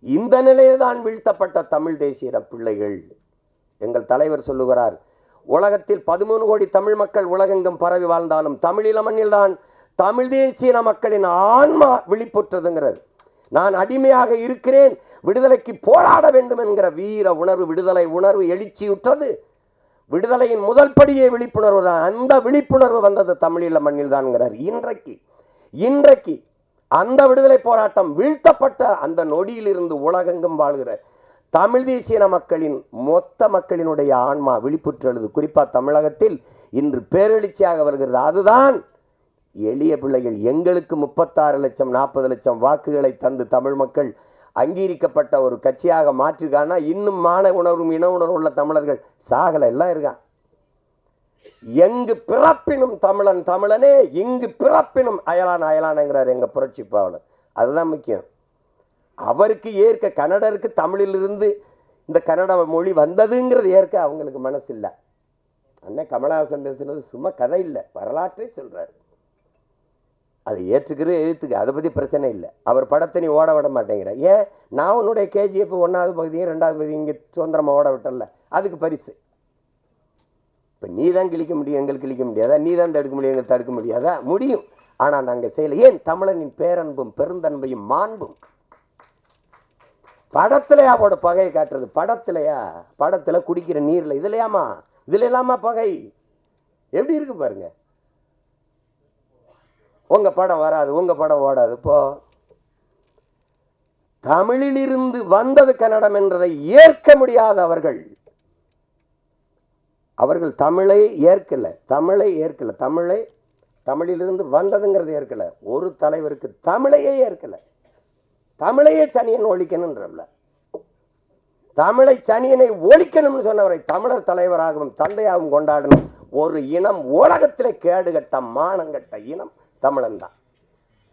இந்த நிலையில்தான் வீழ்த்தப்பட்ட தமிழ் தேசிய பிள்ளைகள். எங்கள் தலைவர் சொல்லுகிறார், உலகத்தில் 13 கோடி தமிழ் மக்கள் உலகெங்கும் பரவி வாழ்ந்தாலும் தமிழீழ மண்ணில்தான் தமிழ் தேசிய மக்களின் ஆன்மா விழிப்புற்றதுங்கிறார். நான் அடிமையாக இருக்கிறேன், விடுதலைக்கு போராட வேண்டும் என்கிற வீர உணர்வு, விடுதலை உணர்வு எழுச்சியுற்றது. விடுதலையின் முதல் படியே விழிப்புணர்வு தான். அந்த விழிப்புணர்வு வந்தது தமிழீழ மண்ணில் தான்ங்கிறார். இன்றைக்கு அந்த விடுதலை போராட்டம் வீழ்த்தப்பட்ட அந்த நொடியிலிருந்து உலகெங்கும் வாழ்கிற தமிழ் தேசிய மக்களின் மொத்த மக்களினுடைய ஆன்மா விழிப்புற்றது. குறிப்பா தமிழகத்தில் இன்று பேரெழுச்சியாக வருகிறது. அதுதான் எளிய பிள்ளைகள். எங்களுக்கு 36 லட்சம் 40 லட்சம் வாக்குகளை தந்து தமிழ் மக்கள் அங்கீகரிக்கப்பட்ட ஒரு கட்சியாக மாற்றிருக்காங்கன்னா, இன்னும் மான உணர்வும் இன உணர்வு உள்ள தமிழர்கள் சாகல எல்லாம் இருக்கான். எங்கு பிறப்பினும் தமிழன் தமிழனே, இங்கு பிறப்பினும் அயலான் அயலானங்கிறார் எங்க புரட்சி பாவலர். அதுதான் முக்கியம். அவருக்கு ஏற்க, கன்னடருக்கு தமிழிலிருந்து இந்த கன்னட மொழி வந்ததுங்கிறது ஏற்க அவங்களுக்கு மனசு இல்லை. அண்ணன் கமலஹாசன் பேசுனது சும்மா கதை இல்லை, வரலாற்றை சொல்றாரு. அதை ஏற்றுக்கிறது எதிர்த்துக்க, அதை பற்றி பிரச்சனை இல்லை. அவர் படத்தை நீ ஓட விட மாட்டேங்கிற. ஏன்? நான் உன்னுடைய KGF 1வது பகுதியும் 2வது பகுதியும் இங்கே சுதந்திரமாக ஓட விட்டல, அதுக்கு பரிசு. இப்போ நீ தான் கிழிக்க முடியும், எங்களுக்கு கிழிக்க முடியாதா? நீ தான் தடுக்க முடியும், எங்களுக்கு தடுக்க முடியாதா? முடியும். ஆனால் நாங்கள் செய்யலை. ஏன்? தமிழனின் பேரன்பும் பெருந்தன்மையும் மாண்பும். படத்திலையா போட பகையை காட்டுறது? படத்திலையா? படத்தில் குடிக்கிற நீரில் இதுலையாமா? இதுல இல்லாமா பகை? எப்படி இருக்கு பாருங்க. உங்க படம் வராது, உங்க படம் ஓடாது. இப்போ தமிழிலிருந்து வந்தது கன்னடம் என்றதை ஏற்க முடியாத அவர்கள் தமிழை ஏற்கல. தமிழிலிருந்து வந்ததுங்கிறது ஏற்கல. ஒரு தலைவருக்கு தமிழையே ஏற்கல. தமிழையே சனியன் ஒழிக்கணும்ன்றல, தமிழை சனியனை ஒழிக்கணும்னு சொன்னவரை தமிழர் தலைவராகவும் தந்தையாகவும் கொண்டாடணும் ஒரு இனம், உலகத்திலே கேடுகட்ட மானங்கட்ட இனம் தமிழன் தான்.